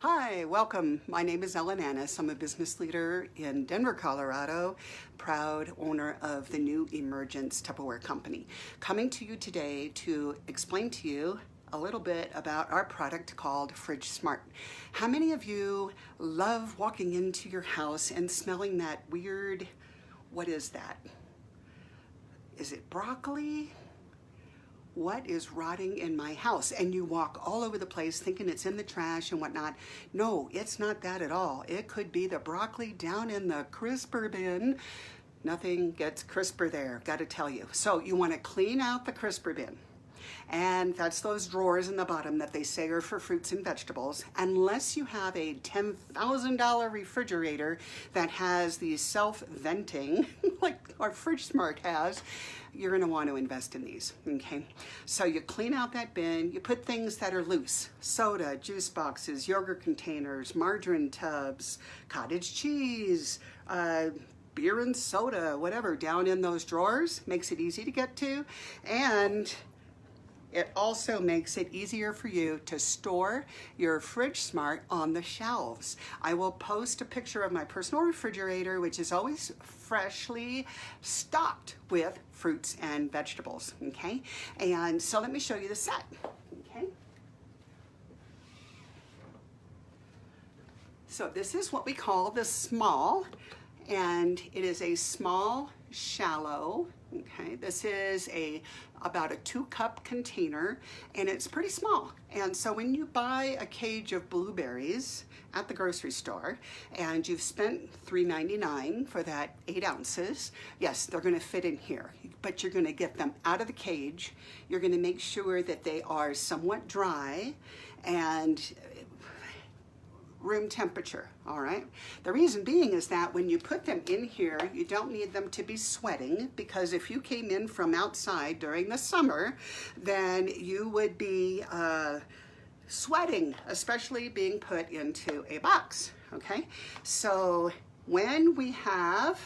Hi, welcome. My name is Ellen Annis. I'm a business leader in Denver, Colorado, proud owner of the new Emergence Tupperware company. Coming to you today to explain to you a little bit about our product called FridgeSmart. How many of you love walking into your house and smelling that weird, what is that? Is it broccoli? What is rotting in my house? And you walk all over the place thinking it's in the trash and whatnot. No, it's not that at all. It could be the broccoli down in the crisper bin. Nothing gets crisper there, gotta tell you. So you wanna clean out the crisper bin. And that's those drawers in the bottom that they say are for fruits and vegetables. Unless you have a $10,000 refrigerator that has these self-venting, like our FridgeSmart has, you're gonna want to invest in these, okay? So you clean out that bin, you put things that are loose, soda, juice boxes, yogurt containers, margarine tubs, cottage cheese, beer and soda, whatever, down in those drawers. Makes it easy to get to, and it also makes it easier for you to store your FridgeSmart on the shelves. I will post a picture of my personal refrigerator, which is always freshly stocked with fruits and vegetables, okay? And so let me show you the set, okay? So this is what we call the small, and it is a small, shallow, okay? This is about a 2-cup container, and it's pretty small. And so when you buy a cage of blueberries at the grocery store and you've spent $3.99 for that 8 ounces, yes, they're gonna fit in here, but you're gonna get them out of the cage. You're gonna make sure that they are somewhat dry and room temperature, all right? The reason being is that when you put them in here, you don't need them to be sweating, because if you came in from outside during the summer, then you would be sweating, especially being put into a box, okay? So when we have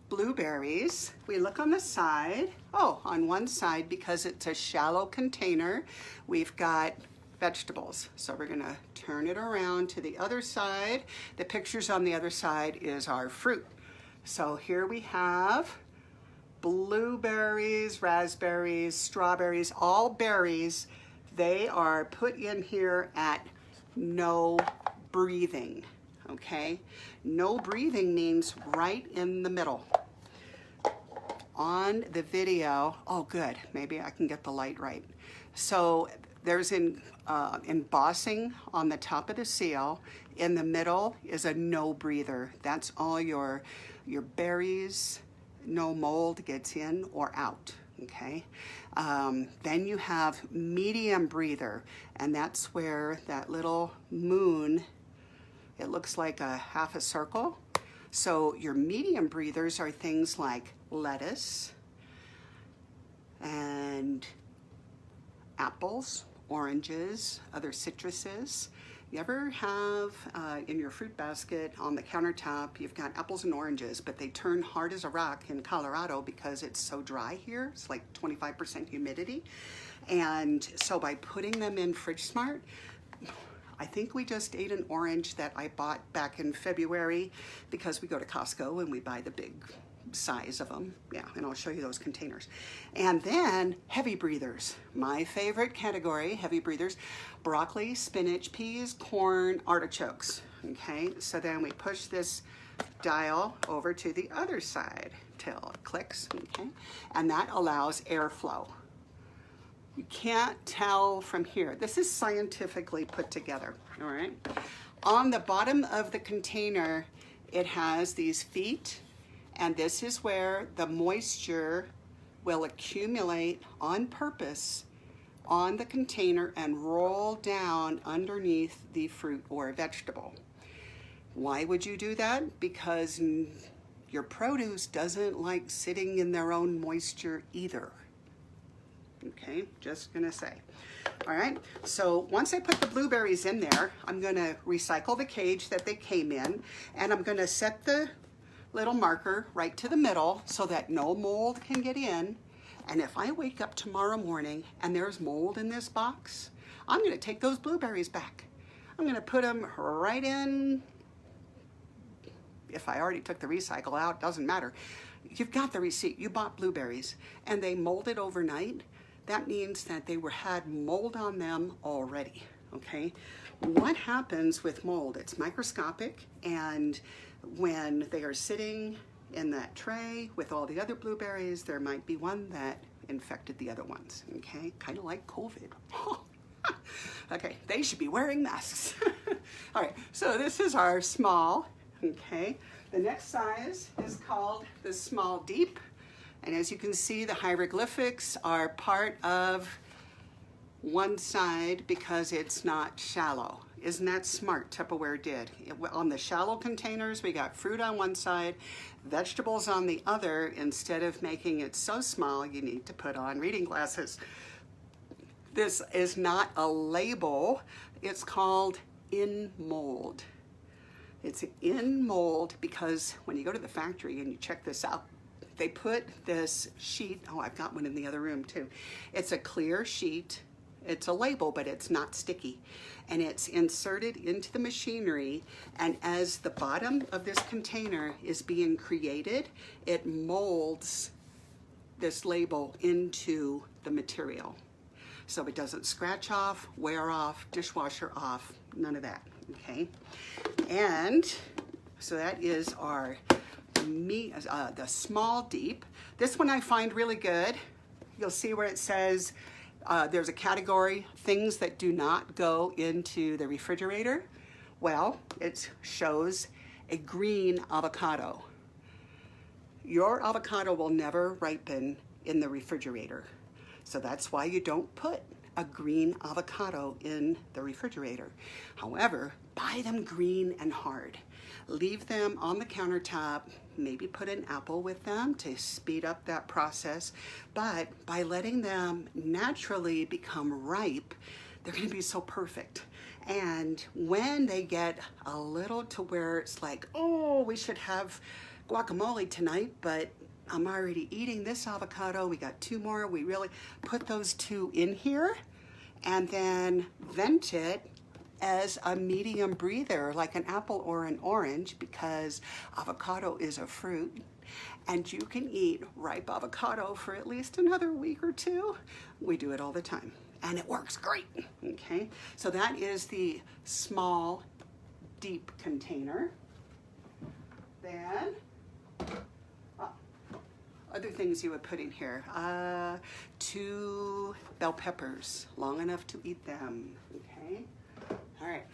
blueberries, we look on the side. Oh, on one side, because it's a shallow container, we've got vegetables. So we're gonna turn it around to the other side. The pictures on the other side is our fruit. So here we have blueberries, raspberries, strawberries, all berries. They are put in here at no breathing, okay? No breathing means right in the middle. On the video, oh good, maybe I can get the light right. So there's embossing on the top of the seal. In the middle is a no breather. That's all your berries, no mold gets in or out, okay? Then you have medium breather, and that's where that little moon, it looks like a half a circle. So your medium breathers are things like lettuce and apples, oranges, other citruses. You ever have in your fruit basket on the countertop, you've got apples and oranges, but they turn hard as a rock in Colorado because it's so dry here. It's like 25% humidity. And so by putting them in FridgeSmart, I think we just ate an orange that I bought back in February, because we go to Costco and we buy the big size of them. Yeah, and I'll show you those containers. And then heavy breathers, my favorite category, heavy breathers: broccoli, spinach, peas, corn, artichokes, okay? So then we push this dial over to the other side till it clicks, okay? And that allows airflow. You can't tell from here. This is scientifically put together, all right? On the bottom of the container, it has these feet, and this is where the moisture will accumulate on purpose on the container and roll down underneath the fruit or vegetable. Why would you do that? Because your produce doesn't like sitting in their own moisture either. Okay, just gonna say. All right, so once I put the blueberries in there, I'm gonna recycle the cage that they came in, and I'm gonna set the little marker right to the middle so that no mold can get in. And if I wake up tomorrow morning and there's mold in this box, I'm gonna take those blueberries back. I'm gonna put them right in. If I already took the recycle out, doesn't matter. You've got the receipt, you bought blueberries and they molded overnight. That means that they had mold on them already, okay? What happens with mold? It's microscopic, and when they are sitting in that tray with all the other blueberries, there might be one that infected the other ones, okay? Kind of like COVID. Okay, they should be wearing masks. All right, so this is our small, okay? The next size is called the small deep. And as you can see, the hieroglyphics are part of one side because it's not shallow. Isn't that smart? Tupperware did. On the shallow containers, we got fruit on one side, vegetables on the other. Instead of making it so small, you need to put on reading glasses. This is not a label. It's called in mold. It's in mold because when you go to the factory and you check this out, they put this sheet, oh, I've got one in the other room too. It's a clear sheet. It's a label, but it's not sticky. And it's inserted into the machinery, and as the bottom of this container is being created, it molds this label into the material. So it doesn't scratch off, wear off, dishwasher off, none of that, okay? And so that is our the small deep. This one I find really good. You'll see where it says there's a category, things that do not go into the refrigerator. Well, it shows a green avocado. Your avocado will never ripen in the refrigerator. So that's why you don't put a green avocado in the refrigerator. However, buy them green and hard. Leave them on the countertop, maybe put an apple with them to speed up that process. But by letting them naturally become ripe, they're gonna be so perfect. And when they get a little to where it's like, oh, we should have guacamole tonight, but I'm already eating this avocado, we got 2 more, we really put those 2 in here and then vent it as a medium breather, like an apple or an orange, because avocado is a fruit and you can eat ripe avocado for at least another week or 2. We do it all the time and it works great, okay? So that is the small, deep container. Then, other things you would put in here. 2 bell peppers, long enough to eat them, okay? All right.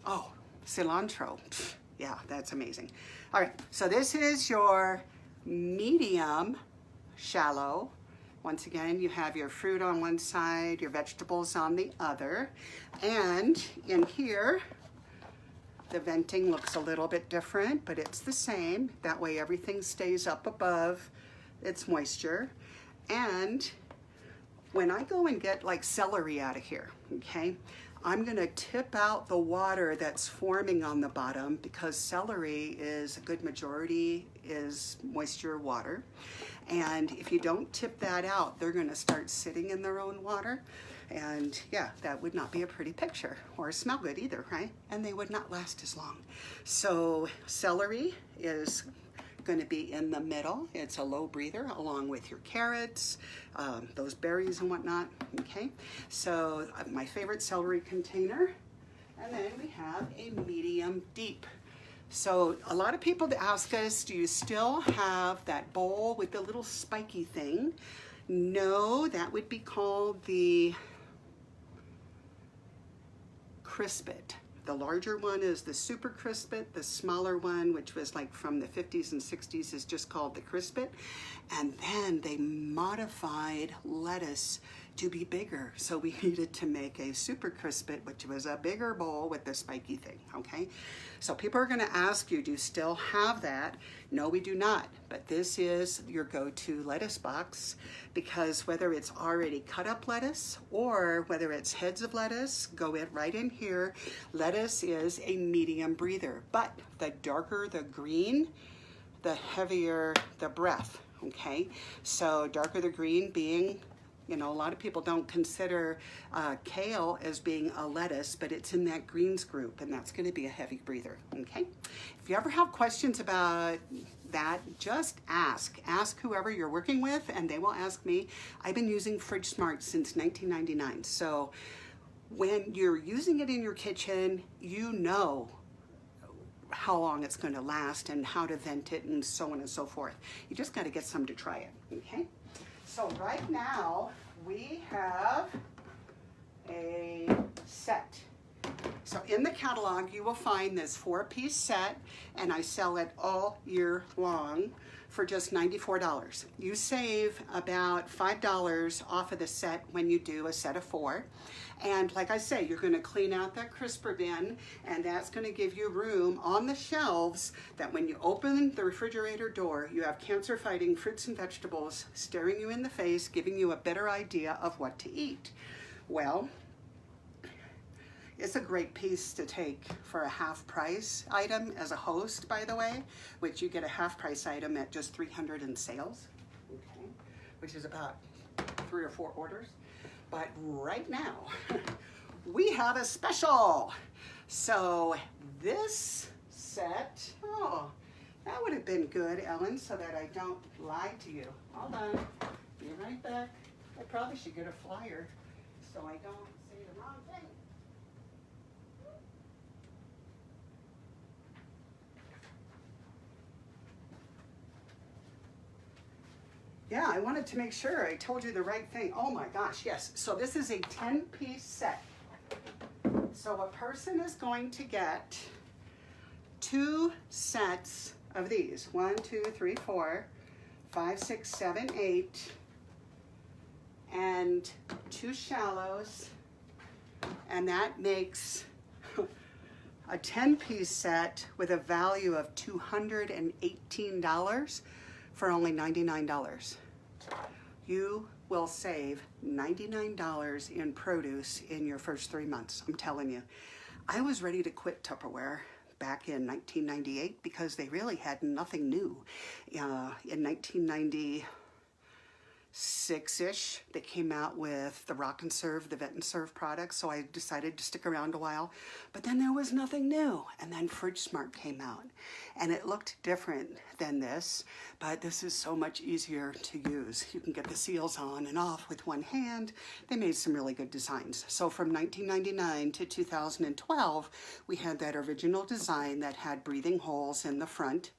Oh, cilantro. Pfft, yeah, that's amazing. All right, so this is your medium shallow. Once again, you have your fruit on one side, your vegetables on the other. And in here, the venting looks a little bit different, but it's the same. That way everything stays up above its moisture. And when I go and get like celery out of here, okay, I'm gonna tip out the water that's forming on the bottom because celery is a good majority is moisture water. And if you don't tip that out, they're gonna start sitting in their own water. And yeah, that would not be a pretty picture or smell good either, right? And they would not last as long. So celery is going to be in the middle. It's a low breather along with your carrots, those berries and whatnot, okay? So my favorite celery container. And then we have a medium deep. So a lot of people ask us, do you still have that bowl with the little spiky thing? No, that would be called the Crispit. The larger one is the Super Crispit. The smaller one, which was like from the 50s and 60s, is just called the Crispit. And then they modified lettuce to be bigger. So we needed to make a Super Crispit, which was a bigger bowl with the spiky thing, okay? So people are gonna ask you, do you still have that? No, we do not, but this is your go-to lettuce box because whether it's already cut up lettuce or whether it's heads of lettuce, go right in here. Lettuce is a medium breather, but the darker the green, the heavier the breath, okay? So darker the green being You know, a lot of people don't consider kale as being a lettuce, but it's in that greens group, and that's going to be a heavy breather, okay? If you ever have questions about that, just ask. Ask whoever you're working with, and they will ask me. I've been using FridgeSmart since 1999, so when you're using it in your kitchen, you know how long it's going to last and how to vent it and so on and so forth. You just got to get some to try it, okay? So right now we have a set. So in the catalog you will find this 4-piece set, and I sell it all year long for just $94. You save about $5 off of the set when you do a set of 4. And like I say, you're going to clean out that crisper bin, and that's going to give you room on the shelves that when you open the refrigerator door, you have cancer-fighting fruits and vegetables staring you in the face, giving you a better idea of what to eat. Well, it's a great piece to take for a half-price item as a host, by the way, which you get a half-price item at just $300 in sales, okay, which is about 3 or 4 orders. But right now, we have a special. So this set, oh, that would have been good, Ellen, so that I don't lie to you. Hold on, be right back. I probably should get a flyer so I don't say the wrong thing. Yeah, I wanted to make sure I told you the right thing. Oh my gosh, yes. So this is a 10-piece set. So a person is going to get 2 sets of these. 1, 2, 3, 4, 5, 6, 7, 8, and 2 shallows. And that makes a 10-piece set with a value of $218 for only $99. You will save $99 in produce in your first 3 months. I'm telling you. I was ready to quit Tupperware back in 1998 because they really had nothing new. In 1996-ish, they came out with the Rock and Serve, the Vet and Serve products, so I decided to stick around a while. But then there was nothing new, and then FridgeSmart came out. And it looked different than this, but this is so much easier to use. You can get the seals on and off with one hand. They made some really good designs. So from 1999 to 2012, we had that original design that had breathing holes in the front,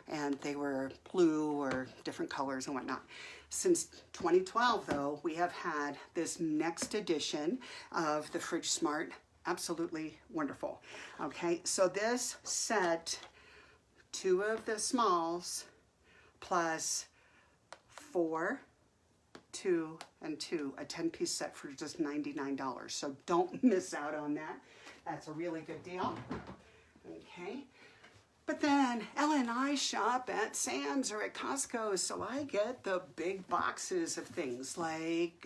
and they were blue or different colors and whatnot. Since 2012, though, we have had this next edition of the FridgeSmart. Absolutely wonderful. Okay, so this set, 2 of the smalls plus 4, 2, and 2, a 10-piece set for just $99. So don't miss out on that. That's a really good deal. Okay. But then Ellen and I shop at Sam's or at Costco, so I get the big boxes of things like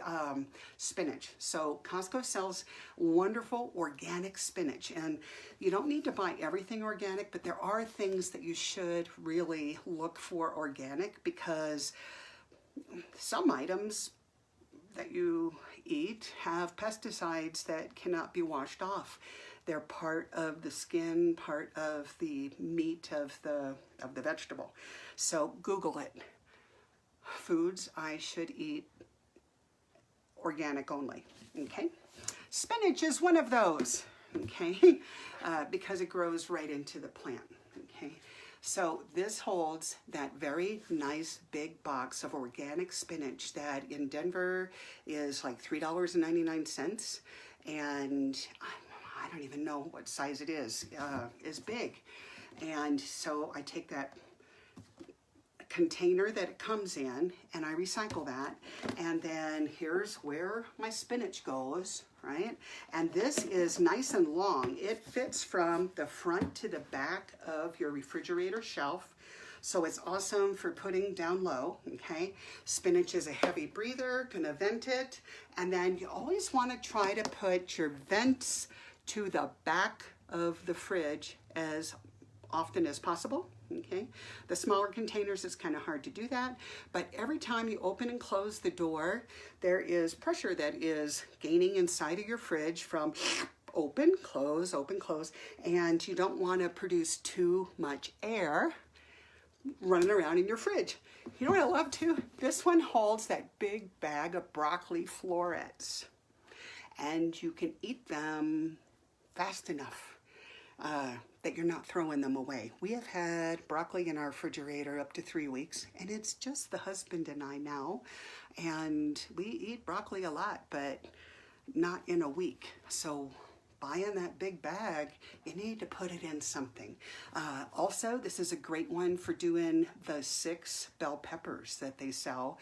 spinach. So Costco sells wonderful organic spinach, and you don't need to buy everything organic, but there are things that you should really look for organic, because some items that you eat have pesticides that cannot be washed off. They're part of the skin, part of the meat of the vegetable. So Google it. Foods I should eat organic only, okay? Spinach is one of those, okay? Because it grows right into the plant, okay? So this holds that very nice big box of organic spinach that in Denver is like $3.99, and I don't even know what size it is big. And so I take that container that it comes in and I recycle that, and then here's where my spinach goes, right? And this is nice and long. It fits from the front to the back of your refrigerator shelf. So it's awesome for putting down low, okay? Spinach is a heavy breather, gonna vent it. And then you always wanna try to put your vents to the back of the fridge as often as possible, Okay, the smaller containers, it's kind of hard to do that, but every time you open and close the door, there is pressure that is gaining inside of your fridge from open, close, and you don't want to produce too much air running around in your fridge. You know what I love too? This one holds that big bag of broccoli florets, and you can eat them fast enough that you're not throwing them away. We have had broccoli in our refrigerator up to 3 weeks, and it's just the husband and I now, and we eat broccoli a lot, but not in a week. So buying that big bag, you need to put it in something. Also, this is a great one for doing the 6 bell peppers that they sell,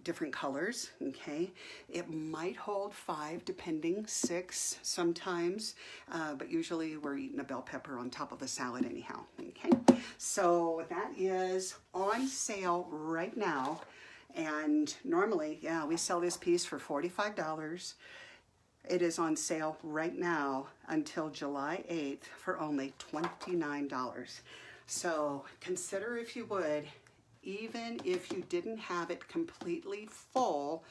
different colors, okay? It might hold 5, depending, 6 sometimes, but usually we're eating a bell pepper on top of a salad anyhow, okay? So that is on sale right now, and normally, yeah, we sell this piece for $45. It is on sale right now until July 8th for only $29. So consider, if you would, even if you didn't have it completely full,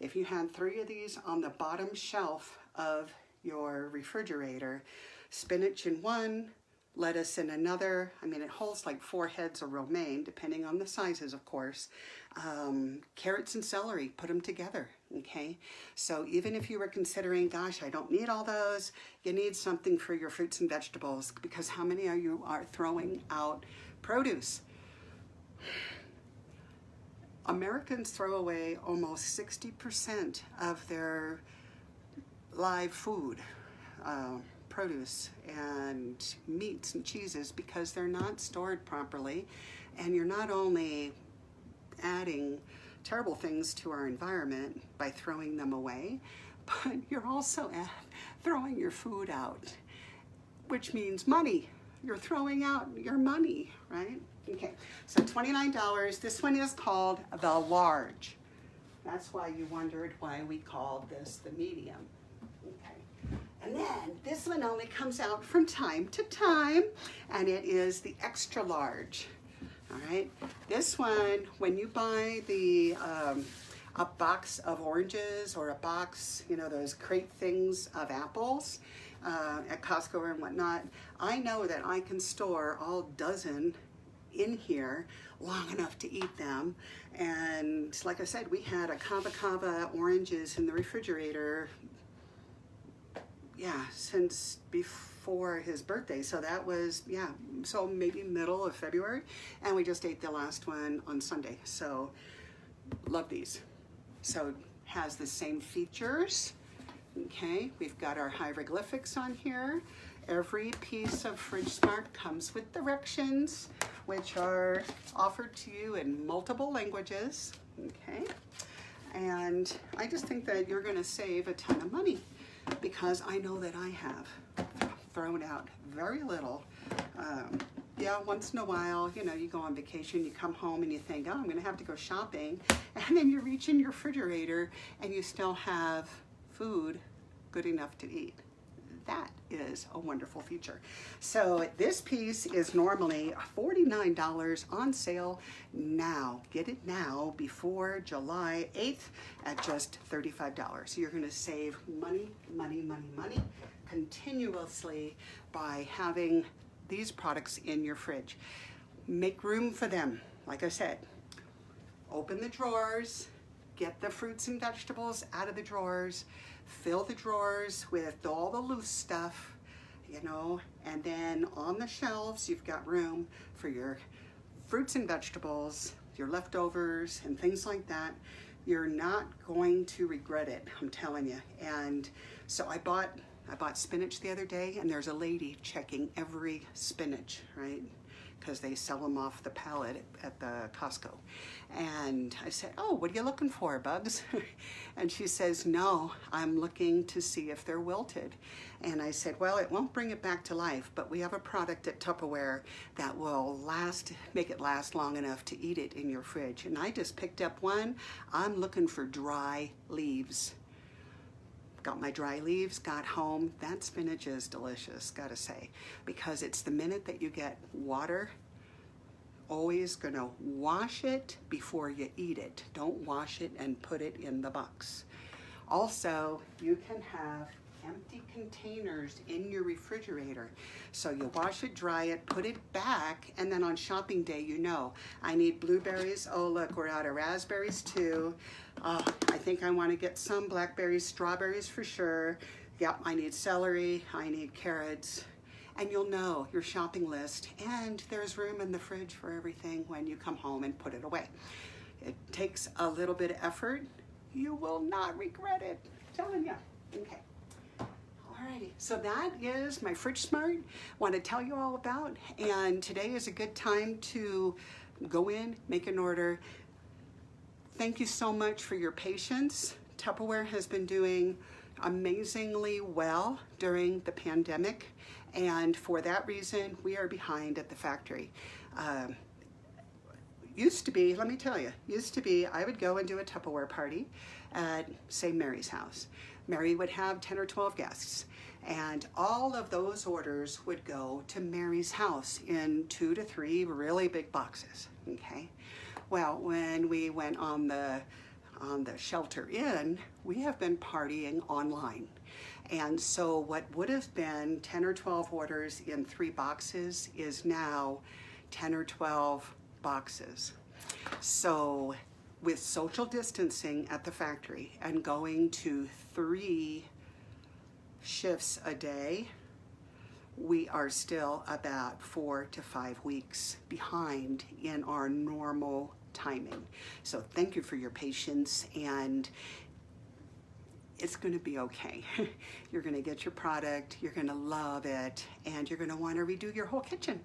if you had 3 of these on the bottom shelf of your refrigerator, spinach in one, lettuce in another. I mean, it holds like 4 heads of romaine, depending on the sizes, of course. Carrots and celery, put them together, okay? So even if you were considering, gosh, I don't need all those, you need something for your fruits and vegetables, because how many of you are throwing out produce? Americans throw away almost 60% of their live food, produce and meats and cheeses, because they're not stored properly, and you're not only adding terrible things to our environment by throwing them away, but you're also throwing your food out, which means money. You're throwing out your money, right? Okay, so $29. This one is called the large. That's why you wondered why we called this the medium. Okay. And then this one only comes out from time to time, and it is the extra large. All right, this one, when you buy the a box of oranges or a box, you know, those crate things of apples at Costco and whatnot, I know that I can store all dozen in here long enough to eat them. And like I said, we had a cava oranges in the refrigerator, yeah, since before his birthday. So that was, yeah, so maybe middle of February, and we just ate the last one on Sunday. So love these. So has the same features. Okay, we've got our hieroglyphics on here. Every piece of FridgeSmart comes with directions, which are offered to you in multiple languages. Okay, and I just think that you're going to save a ton of money, because I know that I have thrown out very little. Yeah, once in a while, you know, you go on vacation, you come home and you think, oh, I'm going to have to go shopping. And then you reach in your refrigerator and you still have food good enough to eat. That is a wonderful feature. So this piece is normally $49 on sale now. Get it now before July 8th at just $35. So you're going to save money continuously by having these products in your fridge. Make room for them. Like I said, open the drawers, get the fruits and vegetables out of the drawers, fill the drawers with all the loose stuff, you know, and then on the shelves you've got room for your fruits and vegetables, your leftovers and things like that. You're not going to regret it, I'm telling you. And so I bought spinach the other day, and there's a lady checking every spinach, right? Because they sell them off the pallet at the Costco. And I said, oh, what are you looking for, Bugs? And she says, no, I'm looking to see if they're wilted. And I said, well, it won't bring it back to life, but we have a product at Tupperware that will make it last long enough to eat it in your fridge. And I just picked up one. I'm looking for dry leaves. Got my dry leaves, got home. That spinach is delicious, gotta say, because it's the minute that you get water always gonna wash it before you eat it. Don't wash it and put it in the box. Also, you can have empty containers in your refrigerator. So you wash it, dry it, put it back, and then on shopping day, you know, I need blueberries. Oh, look, we're out of raspberries too. I think I want to get some blackberries, strawberries for sure. Yep, I need celery, I need carrots. And you'll know your shopping list, and there's room in the fridge for everything when you come home and put it away. It takes a little bit of effort. You will not regret it. I'm telling you. Okay. Alrighty, so that is my FridgeSmart. Want to tell you all about, and today is a good time to go in, make an order. Thank you so much for your patience. Tupperware has been doing amazingly well during the pandemic, and for that reason, we are behind at the factory. Used to be, let me tell you, I would go and do a Tupperware party at, say, Mary's house. Mary would have 10 or 12 guests, and all of those orders would go to Mary's house in 2 to 3 really big boxes, okay? Well, when we went on the shelter in, we have been partying online. And so what would have been 10 or 12 orders in 3 boxes is now 10 or 12 boxes. So with social distancing at the factory and going to 3 shifts a day, we are still about 4 to 5 weeks behind in our normal timing. So thank you for your patience, and it's going to be okay. You're going to get your product, you're going to love it, and you're going to want to redo your whole kitchen.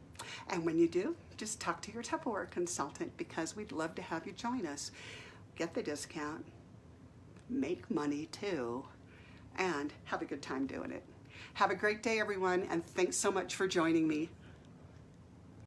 And when you do, just talk to your Tupperware consultant, because we'd love to have you join us. Get the discount, make money too, and have a good time doing it. Have a great day, everyone, and thanks so much for joining me.